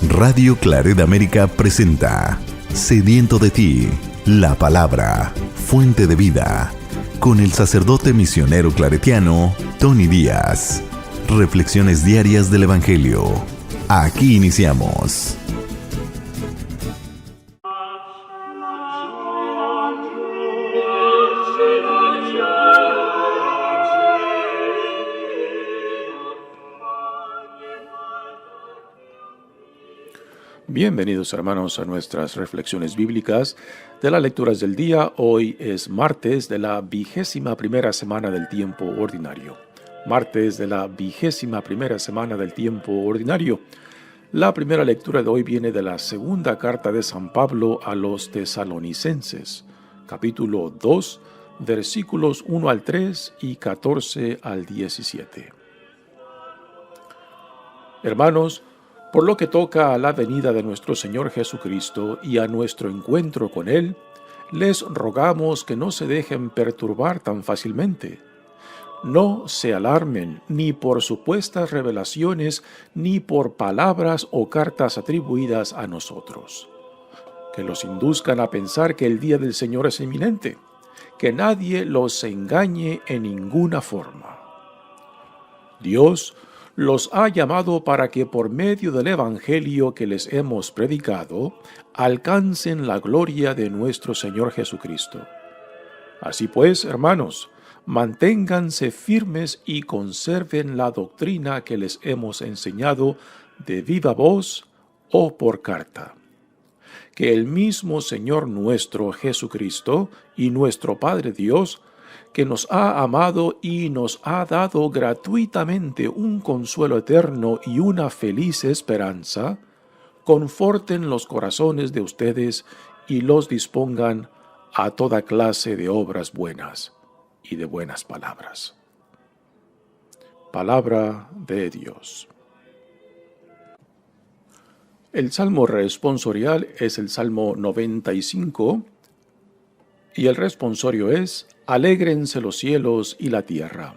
Radio Claret América presenta Sediento de ti, la palabra, fuente de vida, con el sacerdote misionero claretiano Tony Díaz. Reflexiones diarias del Evangelio. Aquí iniciamos. Bienvenidos, hermanos, a nuestras reflexiones bíblicas de las lecturas del día. Hoy es martes de la 21ª semana del tiempo ordinario. Martes de la 21ª semana del tiempo ordinario. La primera lectura de hoy viene de la segunda carta de San Pablo a los Tesalonicenses, capítulo 2, versículos 1 al 3 y 14 al 17. Hermanos, por lo que toca a la venida de nuestro Señor Jesucristo y a nuestro encuentro con Él, les rogamos que no se dejen perturbar tan fácilmente. No se alarmen ni por supuestas revelaciones ni por palabras o cartas atribuidas a nosotros, que los induzcan a pensar que el día del Señor es inminente, que nadie los engañe en ninguna forma. Dios los ha llamado para que por medio del Evangelio que les hemos predicado, alcancen la gloria de nuestro Señor Jesucristo. Así pues, hermanos, manténganse firmes y conserven la doctrina que les hemos enseñado de viva voz o por carta. Que el mismo Señor nuestro Jesucristo y nuestro Padre Dios, que nos ha amado y nos ha dado gratuitamente un consuelo eterno y una feliz esperanza, conforten los corazones de ustedes y los dispongan a toda clase de obras buenas y de buenas palabras. Palabra de Dios. El salmo responsorial es el Salmo 95 y el responsorio es: Alégrense los cielos y la tierra.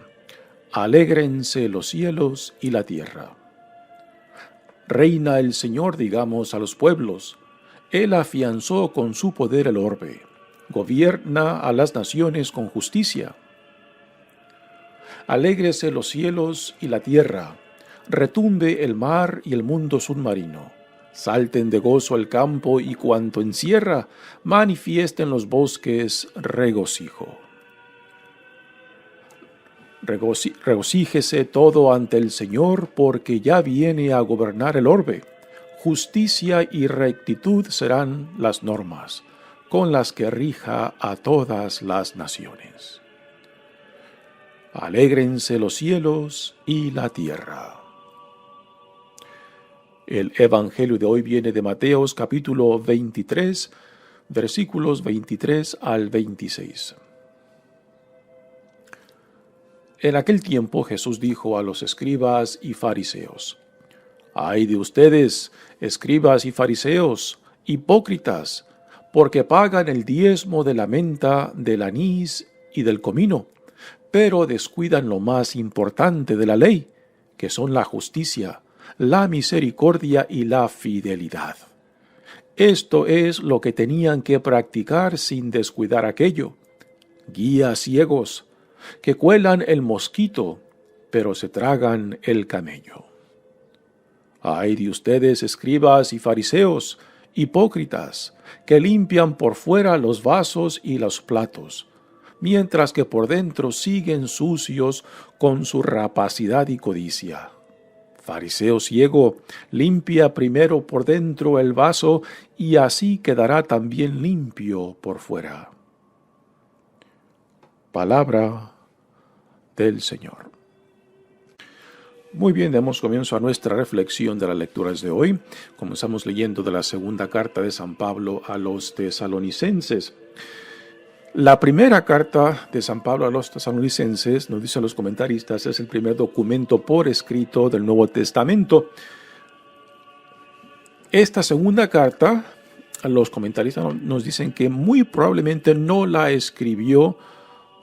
Alégrense los cielos y la tierra. Reina el Señor, digamos, a los pueblos. Él afianzó con su poder el orbe. Gobierna a las naciones con justicia. Alégrese los cielos y la tierra. Retumbe el mar y el mundo submarino. Salten de gozo el campo y cuanto encierra. Manifiesten los bosques regocijo. Regocíjese todo ante el Señor, porque ya viene a gobernar el orbe. Justicia y rectitud serán las normas, con las que rija a todas las naciones. Alégrense los cielos y la tierra. El Evangelio de hoy viene de Mateos capítulo 23, versículos 23 al 26. En aquel tiempo Jesús dijo a los escribas y fariseos: ¡Ay de ustedes, escribas y fariseos, hipócritas, porque pagan el diezmo de la menta, del anís y del comino, pero descuidan lo más importante de la ley, que son la justicia, la misericordia y la fidelidad! Esto es lo que tenían que practicar sin descuidar aquello. Guías ciegos, que cuelan el mosquito, pero se tragan el camello. Ay de ustedes, escribas y fariseos, hipócritas, que limpian por fuera los vasos y los platos, mientras que por dentro siguen sucios con su rapacidad y codicia. Fariseo ciego, limpia primero por dentro el vaso, y así quedará también limpio por fuera. Palabra del Señor. Muy bien, damos comienzo a nuestra reflexión de las lecturas de hoy. Comenzamos leyendo de la segunda carta de San Pablo a los Tesalonicenses. La primera carta de San Pablo a los Tesalonicenses, nos dicen los comentaristas, es el primer documento por escrito del Nuevo Testamento. Esta segunda carta, los comentaristas nos dicen que muy probablemente no la escribió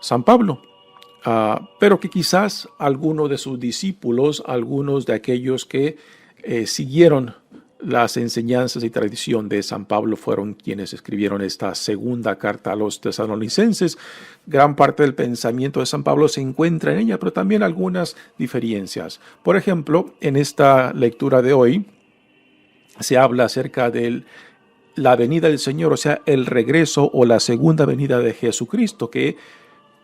San Pablo, pero que quizás alguno de sus discípulos, algunos de aquellos que siguieron las enseñanzas y tradición de San Pablo fueron quienes escribieron esta segunda carta a los tesalonicenses. Gran parte del pensamiento de San Pablo se encuentra en ella, pero también algunas diferencias. Por ejemplo, en esta lectura de hoy se habla acerca de la venida del Señor, o sea, el regreso o la segunda venida de Jesucristo, que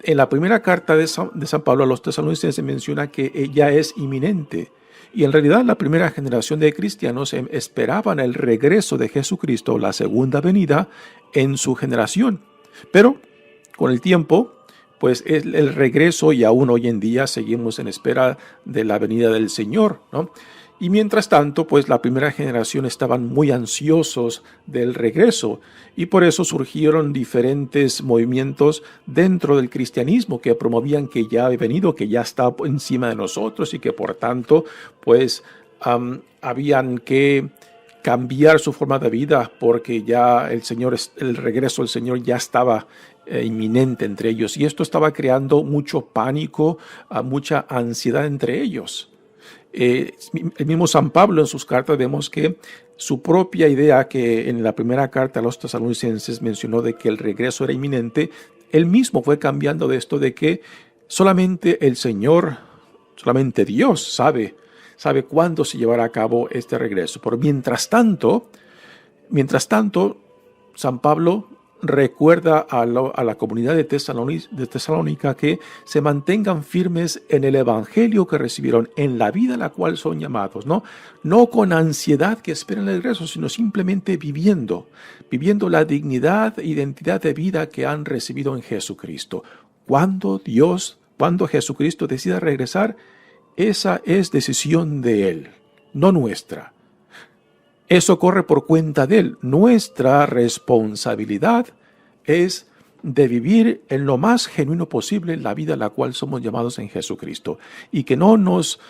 en la primera carta de San Pablo a los tesalonicenses menciona que ya es inminente. Y en realidad la primera generación de cristianos esperaban el regreso de Jesucristo, la segunda venida, en su generación. Pero con el tiempo, pues el regreso, y aún hoy en día seguimos en espera de la venida del Señor, ¿no? Y mientras tanto, pues la primera generación estaban muy ansiosos del regreso, y por eso surgieron diferentes movimientos dentro del cristianismo que promovían que ya ha venido, que ya está encima de nosotros, y que por tanto, pues habían que cambiar su forma de vida porque ya el regreso del Señor ya estaba inminente entre ellos, y esto estaba creando mucho pánico, mucha ansiedad entre ellos. El mismo San Pablo en sus cartas vemos que su propia idea, que en la primera carta a los tesalonicenses mencionó de que el regreso era inminente, él mismo fue cambiando de esto, de que solamente el Señor, solamente Dios sabe cuándo se llevará a cabo este regreso. Pero mientras tanto, San Pablo recuerda a la comunidad de Tesalónica que se mantengan firmes en el evangelio que recibieron, en la vida a la cual son llamados, no con ansiedad que esperan el regreso, sino simplemente viviendo la dignidad e identidad de vida que han recibido en Jesucristo. Cuando Jesucristo decida regresar, esa es decisión de Él, no nuestra. Eso corre por cuenta de Él. Nuestra responsabilidad es de vivir en lo más genuino posible la vida a la cual somos llamados en Jesucristo, y que no nos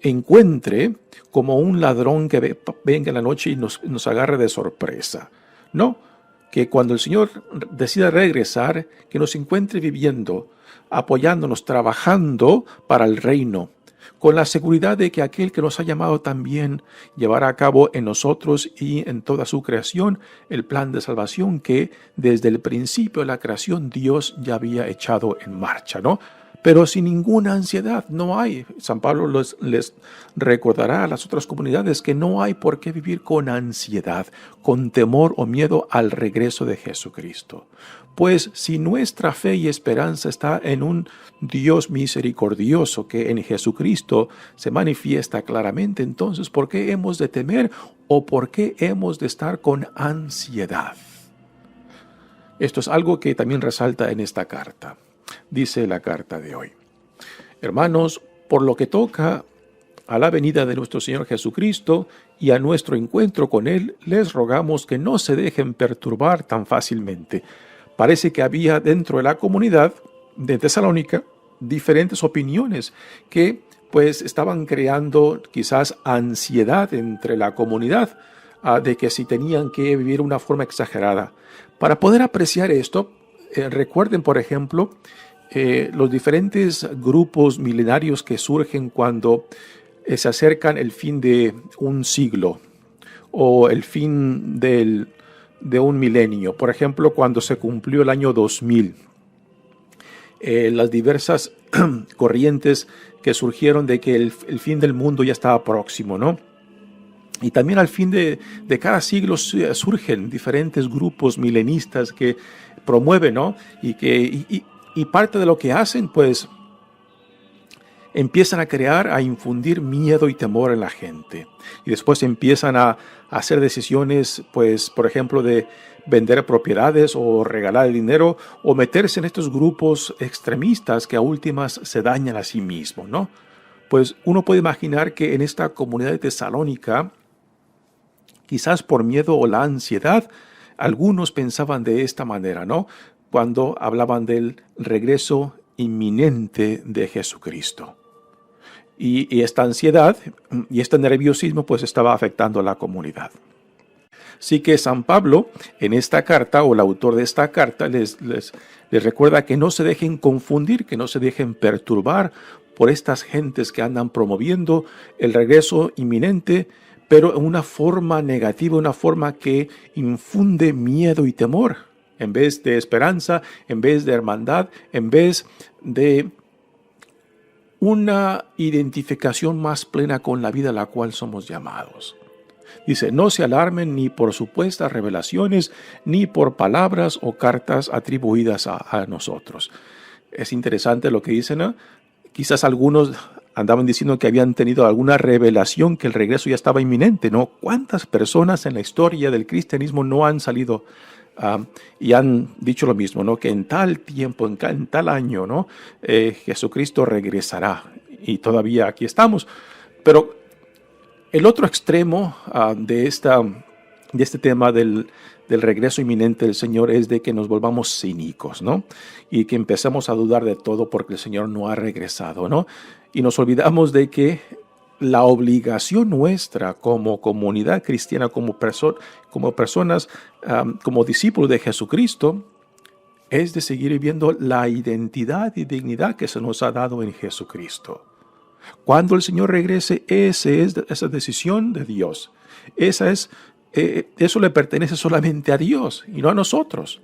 encuentre como un ladrón que venga en la noche y nos agarre de sorpresa. No, que cuando el Señor decida regresar, que nos encuentre viviendo, apoyándonos, trabajando para el reino, con la seguridad de que aquel que nos ha llamado también llevará a cabo en nosotros y en toda su creación el plan de salvación que desde el principio de la creación Dios ya había echado en marcha, ¿no? Pero sin ninguna ansiedad, no hay. San Pablo les recordará a las otras comunidades que no hay por qué vivir con ansiedad, con temor o miedo al regreso de Jesucristo. Pues si nuestra fe y esperanza está en un Dios misericordioso que en Jesucristo se manifiesta claramente, entonces ¿por qué hemos de temer o por qué hemos de estar con ansiedad? Esto es algo que también resalta en esta carta. Dice la carta de hoy: hermanos, por lo que toca a la venida de nuestro Señor Jesucristo y a nuestro encuentro con Él, les rogamos que no se dejen perturbar tan fácilmente. Parece que había dentro de la comunidad de Tesalónica diferentes opiniones que pues estaban creando quizás ansiedad entre la comunidad, de que si tenían que vivir de una forma exagerada. Para poder apreciar esto, recuerden, por ejemplo, los diferentes grupos milenarios que surgen cuando se acercan el fin de un siglo o el fin de un milenio. Por ejemplo, cuando se cumplió el año 2000, las diversas corrientes que surgieron de que el fin del mundo ya estaba próximo, ¿no? Y también al fin de cada siglo surgen diferentes grupos milenistas que promueven, ¿no? Y parte de lo que hacen, pues, empiezan a infundir miedo y temor en la gente. Y después empiezan a hacer decisiones, pues, por ejemplo, de vender propiedades o regalar el dinero o meterse en estos grupos extremistas que a últimas se dañan a sí mismos, ¿no? Pues uno puede imaginar que en esta comunidad de Tesalónica, quizás por miedo o la ansiedad, algunos pensaban de esta manera, ¿no? Cuando hablaban del regreso inminente de Jesucristo. Y esta ansiedad y este nerviosismo pues estaba afectando a la comunidad. Así que San Pablo en esta carta, o el autor de esta carta, les recuerda que no se dejen confundir, que no se dejen perturbar por estas gentes que andan promoviendo el regreso inminente, pero en una forma negativa, una forma que infunde miedo y temor, en vez de esperanza, en vez de hermandad, en vez de una identificación más plena con la vida a la cual somos llamados. Dice, no se alarmen ni por supuestas revelaciones, ni por palabras o cartas atribuidas a nosotros. Es interesante lo que dicen, ¿no? Quizás algunos andaban diciendo que habían tenido alguna revelación, que el regreso ya estaba inminente, ¿no? ¿Cuántas personas en la historia del cristianismo no han salido y han dicho lo mismo, ¿no? Que en tal tiempo, en tal año, ¿no? Jesucristo regresará, y todavía aquí estamos. Pero el otro extremo de este tema del regreso inminente del Señor es de que nos volvamos cínicos, ¿no? Y que empezamos a dudar de todo porque el Señor no ha regresado, ¿no? Y nos olvidamos de que la obligación nuestra como comunidad cristiana, como personas, como discípulos de Jesucristo, es de seguir viviendo la identidad y dignidad que se nos ha dado en Jesucristo. Cuando el Señor regrese, esa decisión de Dios. Eso le pertenece solamente a Dios y no a nosotros.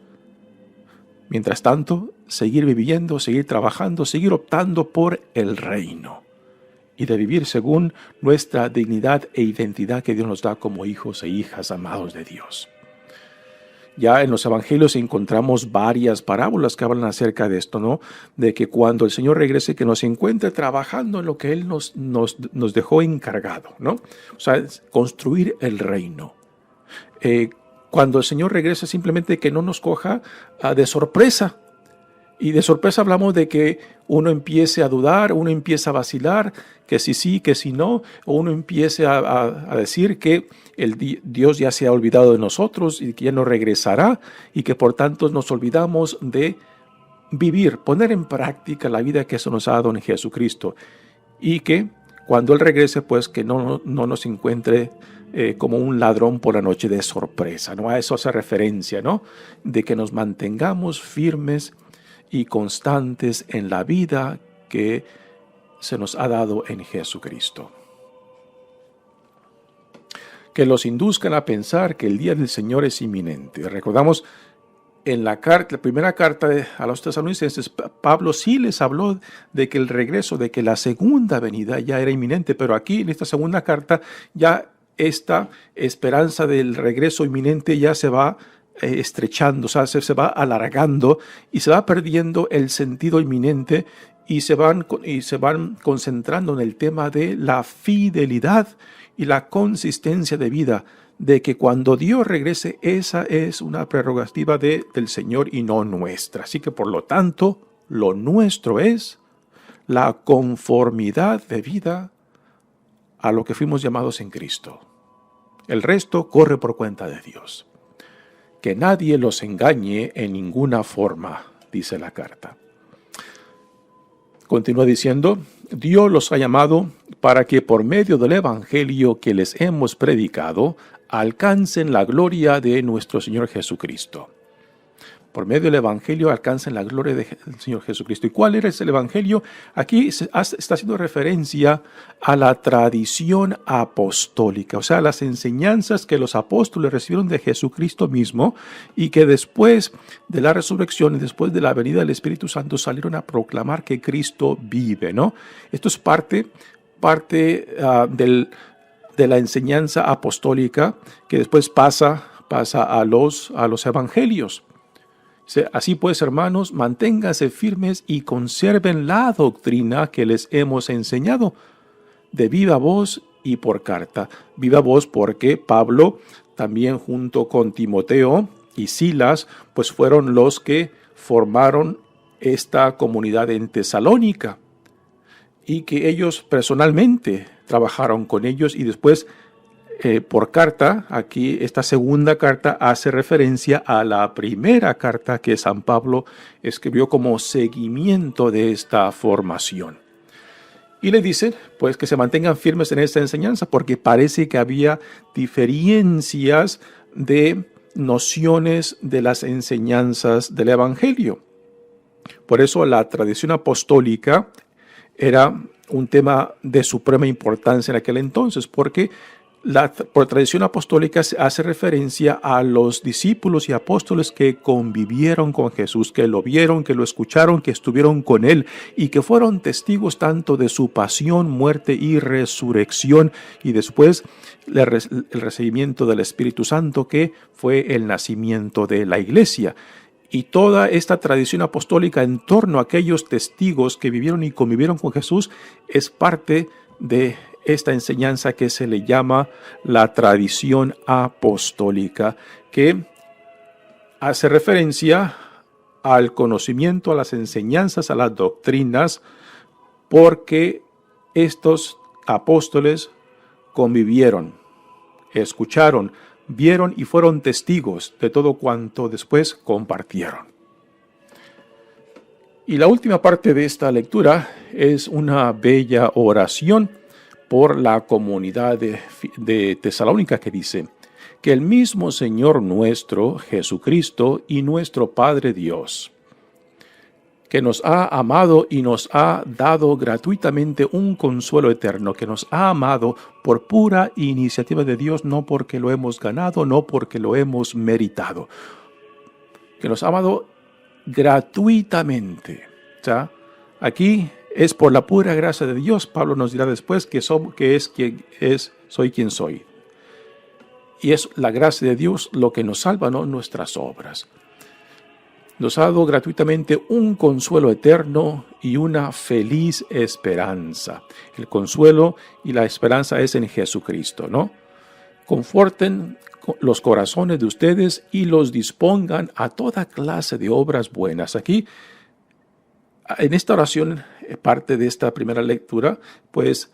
Mientras tanto, seguir viviendo, seguir trabajando, seguir optando por el reino y de vivir según nuestra dignidad e identidad que Dios nos da como hijos e hijas amados de Dios. Ya en los evangelios encontramos varias parábolas que hablan acerca de esto, ¿no? De que cuando el Señor regrese, que nos encuentre trabajando en lo que Él nos dejó encargado, ¿no? O sea, construir el reino. Cuando el Señor regrese, simplemente que no nos coja de sorpresa. Y de sorpresa hablamos de que uno empiece a dudar, uno empieza a vacilar, que si sí, que si no, o uno empiece a decir que Dios ya se ha olvidado de nosotros y que ya no regresará, y que por tanto nos olvidamos de vivir, poner en práctica la vida que se nos ha dado en Jesucristo, y que cuando Él regrese, pues que no nos encuentre como un ladrón por la noche de sorpresa, ¿no? A eso hace referencia, ¿no? De que nos mantengamos firmes y constantes en la vida que se nos ha dado en Jesucristo. Que los induzcan a pensar que el día del Señor es inminente. Recordamos en la primera carta a los tesalonicenses, Pablo sí les habló de que el regreso, de que la segunda venida ya era inminente, pero aquí en esta segunda carta ya esta esperanza del regreso inminente ya se va estrechando, o sea, se va alargando y se va perdiendo el sentido inminente y se van concentrando en el tema de la fidelidad y la consistencia de vida, de que cuando Dios regrese, esa es una prerrogativa del Señor y no nuestra. Así que por lo tanto, lo nuestro es la conformidad de vida a lo que fuimos llamados en Cristo. El resto corre por cuenta de Dios. Que nadie los engañe en ninguna forma, dice la carta. Continúa diciendo, Dios los ha llamado para que por medio del evangelio que les hemos predicado, alcancen la gloria de nuestro Señor Jesucristo. Por medio del evangelio alcancen la gloria del Señor Jesucristo. ¿Y cuál era ese evangelio? Aquí está haciendo referencia a la tradición apostólica, o sea, las enseñanzas que los apóstoles recibieron de Jesucristo mismo y que después de la resurrección y después de la venida del Espíritu Santo salieron a proclamar que Cristo vive, ¿no? Esto es parte de la enseñanza apostólica que después pasa a los evangelios. Así pues, hermanos, manténganse firmes y conserven la doctrina que les hemos enseñado, de viva voz y por carta. Viva voz porque Pablo, también junto con Timoteo y Silas, pues fueron los que formaron esta comunidad en Tesalónica, y que ellos personalmente trabajaron con ellos y después por carta. Aquí esta segunda carta hace referencia a la primera carta que San Pablo escribió como seguimiento de esta formación. Y le dicen pues que se mantengan firmes en esta enseñanza porque parece que había diferencias de nociones de las enseñanzas del Evangelio. Por eso la tradición apostólica era un tema de suprema importancia en aquel entonces, porque Por tradición apostólica se hace referencia a los discípulos y apóstoles que convivieron con Jesús, que lo vieron, que lo escucharon, que estuvieron con Él y que fueron testigos tanto de su pasión, muerte y resurrección, y después el recibimiento del Espíritu Santo, que fue el nacimiento de la Iglesia. Y toda esta tradición apostólica en torno a aquellos testigos que vivieron y convivieron con Jesús es parte de esta enseñanza que se le llama la tradición apostólica, que hace referencia al conocimiento, a las enseñanzas, a las doctrinas, porque estos apóstoles convivieron, escucharon, vieron y fueron testigos de todo cuanto después compartieron. Y la última parte de esta lectura es una bella oración por la comunidad de Tesalónica, que dice: que el mismo Señor nuestro, Jesucristo, y nuestro Padre Dios, que nos ha amado y nos ha dado gratuitamente un consuelo eterno, que nos ha amado por pura iniciativa de Dios, no porque lo hemos ganado, no porque lo hemos meritado, que nos ha amado gratuitamente. O sea, aquí es por la pura gracia de Dios. Pablo nos dirá después que soy quien soy. Y es la gracia de Dios lo que nos salva, no nuestras obras. Nos ha dado gratuitamente un consuelo eterno y una feliz esperanza. El consuelo y la esperanza es en Jesucristo, ¿no? Conforten los corazones de ustedes y los dispongan a toda clase de obras buenas. Aquí, en esta oración, parte de esta primera lectura, pues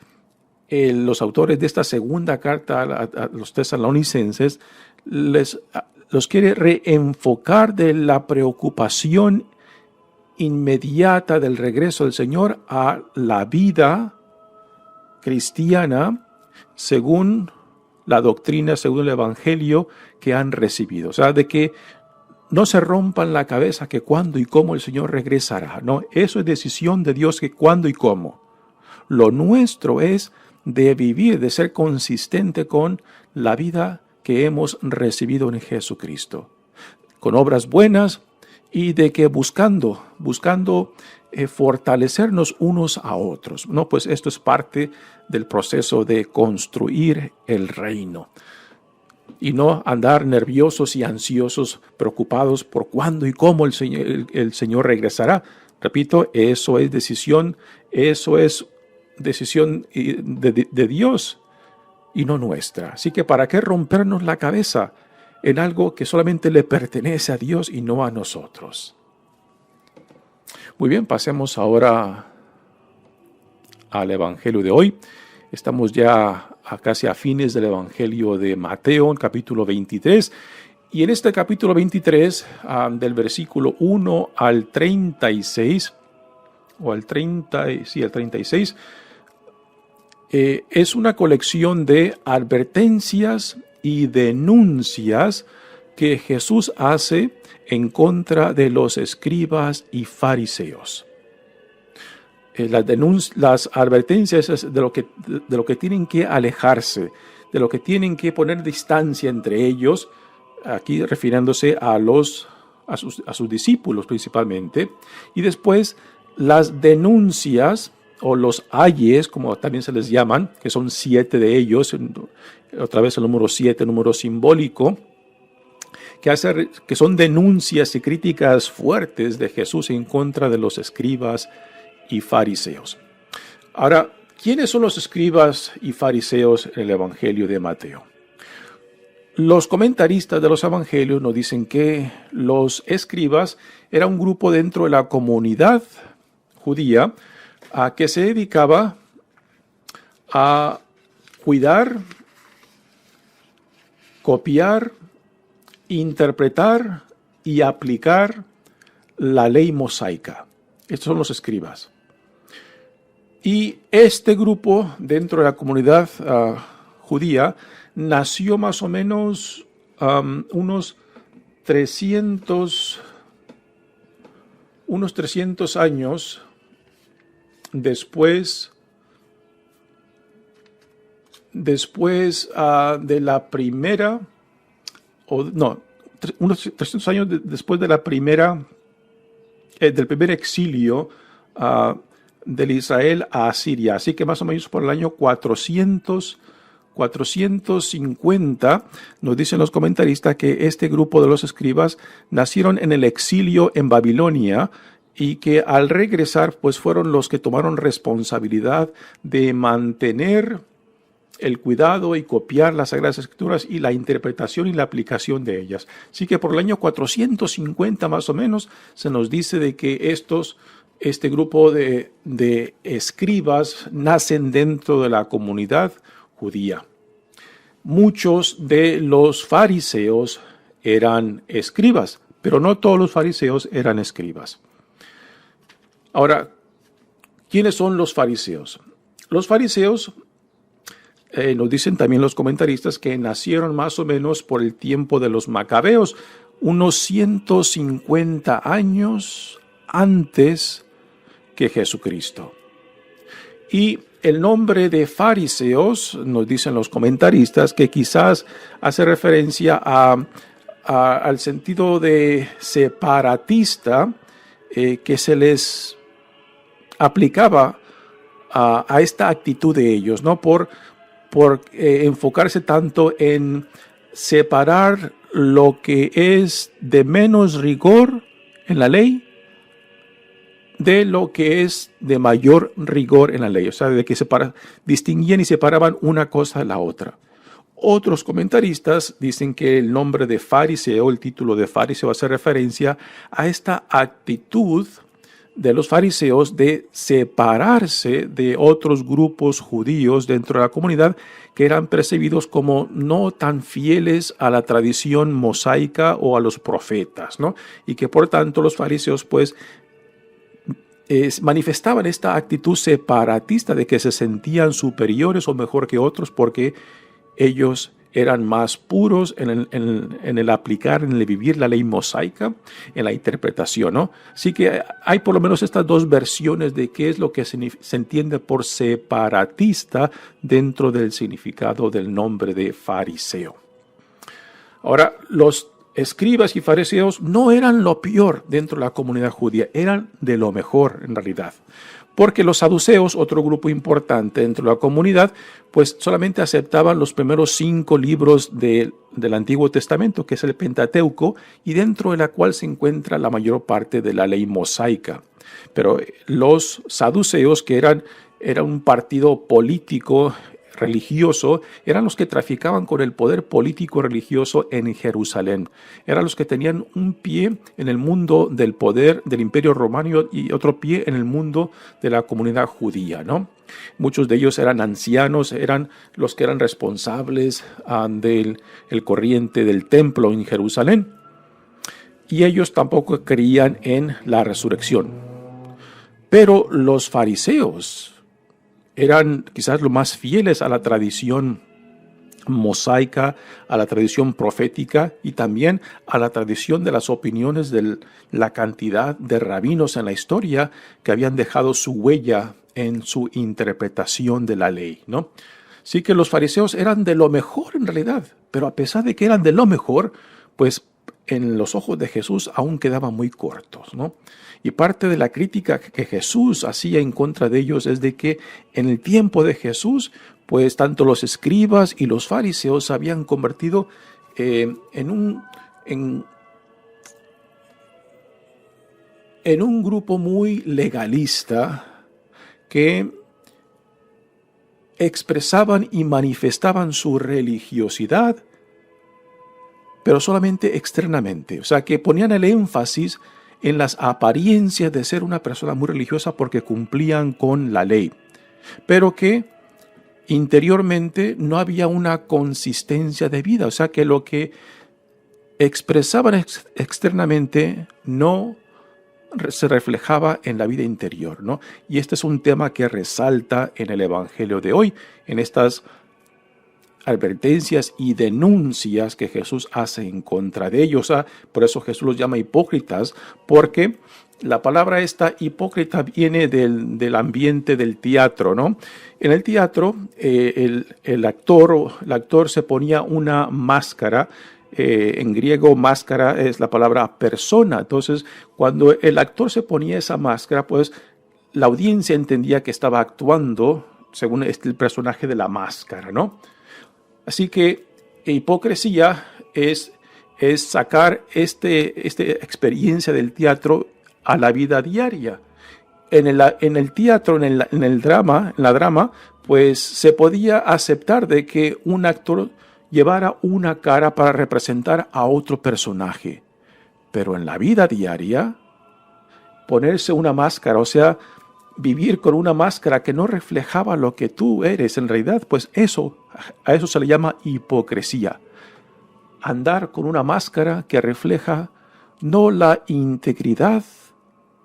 los autores de esta segunda carta a los tesalonicenses los quiere reenfocar de la preocupación inmediata del regreso del Señor a la vida cristiana según la doctrina, según el Evangelio que han recibido. O sea, de que no se rompan la cabeza que cuándo y cómo el Señor regresará. No, eso es decisión de Dios, que cuándo y cómo. Lo nuestro es de vivir, de ser consistente con la vida que hemos recibido en Jesucristo, con obras buenas, y de que buscando fortalecernos unos a otros. No, pues esto es parte del proceso de construir el reino. Y no andar nerviosos y ansiosos, preocupados por cuándo y cómo el Señor regresará. Repito, eso es decisión de Dios y no nuestra. Así que ¿para qué rompernos la cabeza en algo que solamente le pertenece a Dios y no a nosotros? Muy bien, pasemos ahora al Evangelio de hoy. Estamos ya casi a fines del Evangelio de Mateo, en capítulo 23. Y en este capítulo 23, del versículo 1 al 36, al 36, es una colección de advertencias y denuncias que Jesús hace en contra de los escribas y fariseos. Las advertencias es de lo que tienen que alejarse, de lo que tienen que poner distancia entre ellos, aquí refiriéndose a sus discípulos principalmente, y después las denuncias o los ayes, como también se les llaman, que son 7 de ellos, otra vez el número 7, número simbólico, que son denuncias y críticas fuertes de Jesús en contra de los escribas y fariseos. Ahora, ¿quiénes son los escribas y fariseos en el Evangelio de Mateo? Los comentaristas de los evangelios nos dicen que los escribas era un grupo dentro de la comunidad judía que se dedicaba a cuidar, copiar, interpretar y aplicar la ley mosaica. Estos son los escribas. Y este grupo dentro de la comunidad judía nació más o menos unos 300 años después después de la primera, unos 300 años después de la primera, del primer exilio del Israel a Asiria. Así que más o menos por el año 450, nos dicen los comentaristas que este grupo de los escribas nacieron en el exilio en Babilonia y que al regresar pues fueron los que tomaron responsabilidad de mantener el cuidado y copiar las Sagradas Escrituras y la interpretación y la aplicación de ellas. Así que por el año 450 más o menos se nos dice de que este grupo de escribas nacen dentro de la comunidad judía. Muchos de los fariseos eran escribas, pero no todos los fariseos eran escribas. Ahora, ¿quiénes son los fariseos? Los fariseos, nos dicen también los comentaristas, que nacieron más o menos por el tiempo de los macabeos, unos 150 años antes que Jesucristo. Y el nombre de fariseos, nos dicen los comentaristas, que quizás hace referencia al sentido de separatista que se les aplicaba a esta actitud de ellos, ¿no? Por enfocarse tanto en separar lo que es de menos rigor en la ley de lo que es de mayor rigor en la ley. O sea, de que distinguían y separaban una cosa de la otra. Otros comentaristas dicen que el nombre de fariseo, el título de fariseo, hace referencia a esta actitud de los fariseos de separarse de otros grupos judíos dentro de la comunidad que eran percibidos como no tan fieles a la tradición mosaica o a los profetas, ¿no? Y que por tanto los fariseos pues manifestaban esta actitud separatista de que se sentían superiores o mejor que otros porque ellos eran más puros en el aplicar, en el vivir la ley mosaica, en la interpretación, ¿no? Así que hay por lo menos estas dos versiones de qué es lo que se entiende por separatista dentro del significado del nombre de fariseo. Ahora, los escribas y fariseos no eran lo peor dentro de la comunidad judía, eran de lo mejor en realidad. Porque los saduceos, otro grupo importante dentro de la comunidad, pues solamente aceptaban los primeros 5 libros del Antiguo Testamento, que es el Pentateuco, y dentro de la cual se encuentra la mayor parte de la ley mosaica. Pero los saduceos, que eran un partido político religioso, eran los que traficaban con el poder político religioso en Jerusalén. Eran los que tenían un pie en el mundo del poder del Imperio Romano y otro pie en el mundo de la comunidad judía, ¿no? Muchos de ellos eran ancianos, eran los que eran responsables del corriente del templo en Jerusalén. Y ellos tampoco creían en la resurrección. Pero los fariseos eran quizás los más fieles a la tradición mosaica, a la tradición profética y también a la tradición de las opiniones de la cantidad de rabinos en la historia que habían dejado su huella en su interpretación de la ley, ¿no? Sí que los fariseos eran de lo mejor en realidad, pero a pesar de que eran de lo mejor, pues en los ojos de Jesús aún quedaban muy cortos, ¿no? Y parte de la crítica que Jesús hacía en contra de ellos es de que en el tiempo de Jesús, pues tanto los escribas y los fariseos se habían convertido en un grupo muy legalista que expresaban y manifestaban su religiosidad, pero solamente externamente. O sea, que ponían el énfasis en las apariencias de ser una persona muy religiosa porque cumplían con la ley, pero que interiormente no había una consistencia de vida. O sea, que lo que expresaban externamente no se reflejaba en la vida interior, ¿no? Y este es un tema que resalta en el Evangelio de hoy, en estas advertencias y denuncias que Jesús hace en contra de ellos. Por eso Jesús los llama hipócritas, porque la palabra esta hipócrita viene del ambiente del teatro, ¿no? En el teatro, el actor se ponía una máscara. En griego, máscara es la palabra persona. Entonces, cuando el actor se ponía esa máscara, pues la audiencia entendía que estaba actuando según el personaje de la máscara, ¿no? Así que hipocresía es sacar esta experiencia del teatro a la vida diaria. En el teatro, en la drama, pues se podía aceptar de que un actor llevara una cara para representar a otro personaje. Pero en la vida diaria, ponerse una máscara, o sea, vivir con una máscara que no reflejaba lo que tú eres en realidad, pues a eso se le llama hipocresía. Andar con una máscara que refleja no la integridad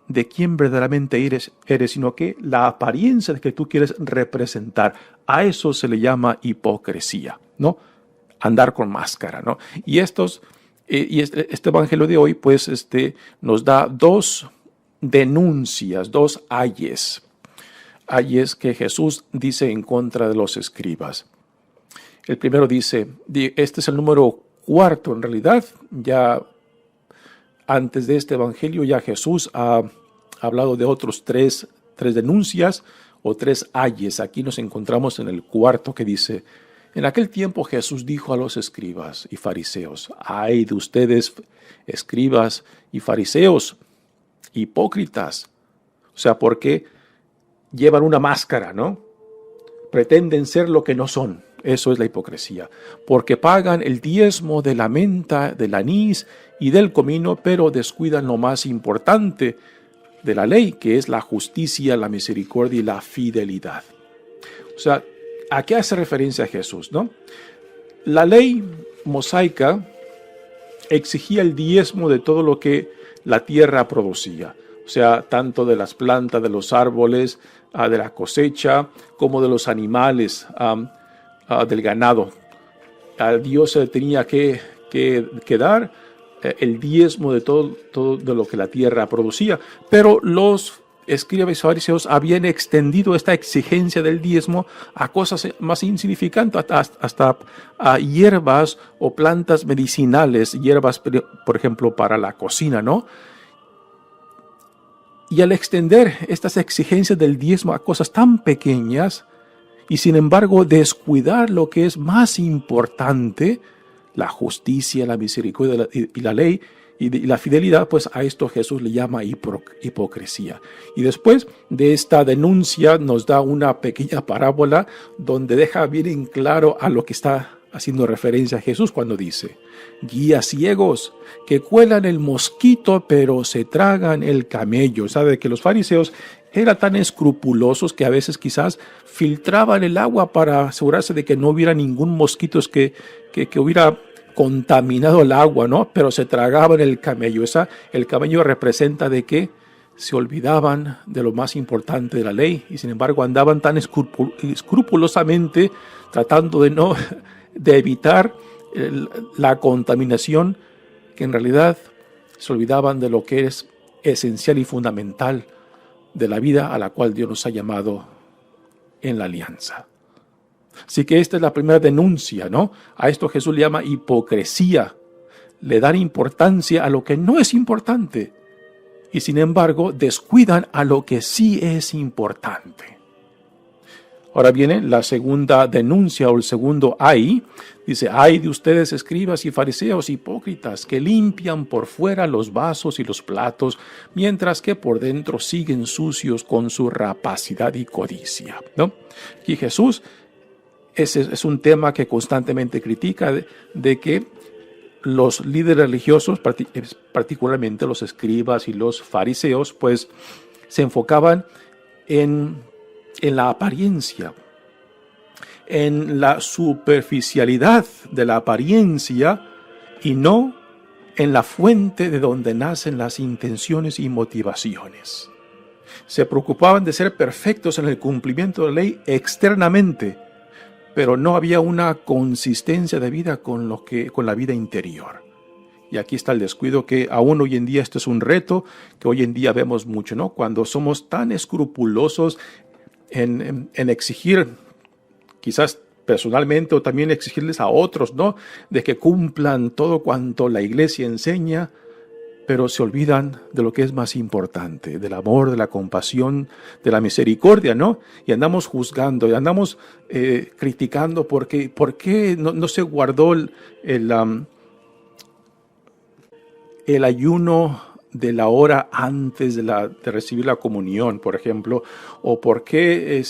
de quién verdaderamente eres, sino que la apariencia que tú quieres representar. A eso se le llama hipocresía, ¿no? Andar con máscara, ¿no? Y este evangelio de hoy, pues, nos da dos denuncias, dos ayes que Jesús dice en contra de los escribas. El primero dice, este es el número 4 en realidad, ya antes de este evangelio ya Jesús ha hablado de otros tres denuncias o 3 ayes. Aquí nos encontramos en el 4 que dice, en aquel tiempo Jesús dijo a los escribas y fariseos, ay de ustedes, escribas y fariseos, hipócritas, o sea, porque llevan una máscara, ¿no? Pretenden ser lo que no son. Eso es la hipocresía, porque pagan el diezmo de la menta, del anís y del comino, pero descuidan lo más importante de la ley, que es la justicia, la misericordia y la fidelidad. O sea, ¿a qué hace referencia Jesús, no? La ley mosaica exigía el diezmo de todo lo que la tierra producía, o sea, tanto de las plantas, de los árboles, de la cosecha, como de los animales, del ganado. A Dios se tenía que dar el diezmo de todo de lo que la tierra producía, pero los escribas y fariseos habían extendido esta exigencia del diezmo a cosas más insignificantes, hasta a hierbas o plantas medicinales, hierbas, por ejemplo, para la cocina, ¿no? Y al extender estas exigencias del diezmo a cosas tan pequeñas, y sin embargo descuidar lo que es más importante, la justicia, la misericordia y la ley, y la fidelidad, pues a esto Jesús le llama hipocresía. Y después de esta denuncia nos da una pequeña parábola donde deja bien en claro a lo que está haciendo referencia a Jesús cuando dice, guías ciegos que cuelan el mosquito pero se tragan el camello. Sabe que los fariseos eran tan escrupulosos que a veces quizás filtraban el agua para asegurarse de que no hubiera ningún mosquito que hubiera contaminado el agua, ¿no? Pero se tragaban el camello. El camello representa de que se olvidaban de lo más importante de la ley y sin embargo andaban tan escrupulosamente tratando de evitar la contaminación, que en realidad se olvidaban de lo que es esencial y fundamental de la vida a la cual Dios nos ha llamado en la alianza. Así que esta es la primera denuncia, ¿no? A esto Jesús le llama hipocresía. Le dan importancia a lo que no es importante y sin embargo descuidan a lo que sí es importante. Ahora viene la segunda denuncia o el segundo ay. Dice, ay de ustedes escribas y fariseos hipócritas que limpian por fuera los vasos y los platos, mientras que por dentro siguen sucios con su rapacidad y codicia, ¿no? Y Jesús es un tema que constantemente critica de que los líderes religiosos, particularmente los escribas y los fariseos, pues se enfocaban en la apariencia, en la superficialidad de la apariencia y no en la fuente de donde nacen las intenciones y motivaciones. Se preocupaban de ser perfectos en el cumplimiento de la ley externamente, pero no había una consistencia de vida con la vida interior. Y aquí está el descuido, que aún hoy en día esto es un reto que hoy en día vemos mucho, ¿no? Cuando somos tan escrupulosos en exigir, quizás personalmente, o también exigirles a otros, ¿no?, de que cumplan todo cuanto la iglesia enseña, pero se olvidan de lo que es más importante, del amor, de la compasión, de la misericordia, ¿no? Y andamos juzgando, y andamos criticando por qué no se guardó el ayuno de la hora antes de recibir la comunión, por ejemplo, o por qué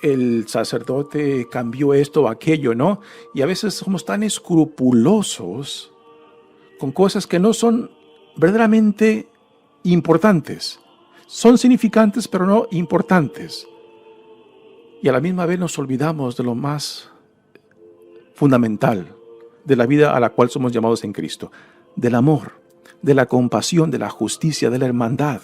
el sacerdote cambió esto o aquello, ¿no? Y a veces somos tan escrupulosos con cosas que no son verdaderamente importantes. Son significantes, pero no importantes. Y a la misma vez nos olvidamos de lo más fundamental de la vida a la cual somos llamados en Cristo, del amor, de la compasión, de la justicia, de la hermandad,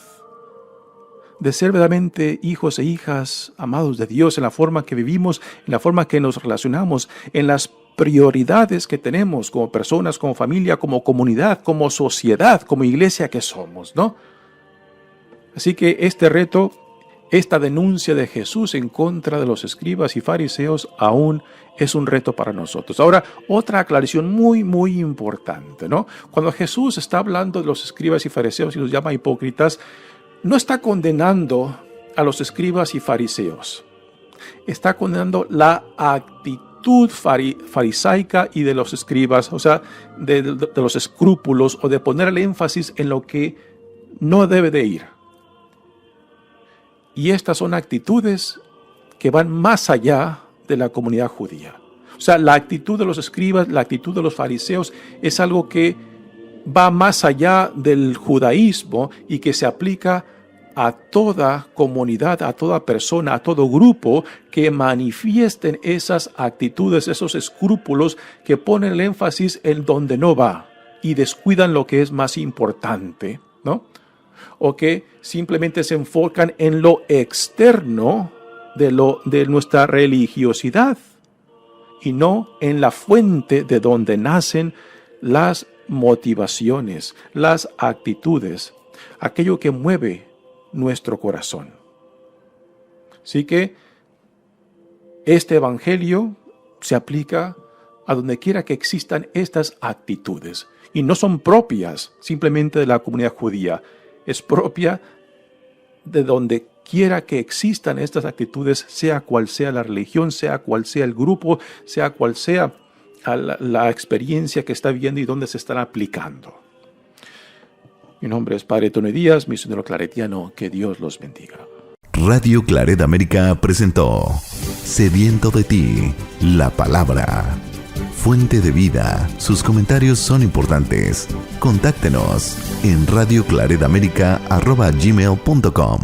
de ser verdaderamente hijos e hijas amados de Dios en la forma que vivimos, en la forma que nos relacionamos, en las prioridades que tenemos como personas, como familia, como comunidad, como sociedad, como iglesia que somos, ¿no? Así que este reto, esta denuncia de Jesús en contra de los escribas y fariseos aún es un reto para nosotros. Ahora, otra aclaración muy, muy importante, ¿no? Cuando Jesús está hablando de los escribas y fariseos y los llama hipócritas, no está condenando a los escribas y fariseos. Está condenando la actitud farisaica y de los escribas, o sea, de los escrúpulos, o de poner el énfasis en lo que no debe de ir. Y estas son actitudes que van más allá de la comunidad judía. O sea, la actitud de los escribas, la actitud de los fariseos es algo que va más allá del judaísmo y que se aplica a toda comunidad, a toda persona, a todo grupo que manifiesten esas actitudes, esos escrúpulos que ponen el énfasis en donde no va y descuidan lo que es más importante, ¿no? O que simplemente se enfocan en lo externo de nuestra religiosidad y no en la fuente de donde nacen las motivaciones, las actitudes, aquello que mueve nuestro corazón. Así que este evangelio se aplica a donde quiera que existan estas actitudes y no son propias simplemente de la comunidad judía, es propia de donde quiera que existan estas actitudes, sea cual sea la religión, sea cual sea el grupo, sea cual sea la experiencia que está viviendo y dónde se están aplicando. Mi nombre es Padre Tony Díaz, misionero claretiano. Que Dios los bendiga. Radio Claret América presentó Sediento de ti, la palabra. Fuente de vida. Sus comentarios son importantes. Contáctenos en radioclaretamerica@gmail.com.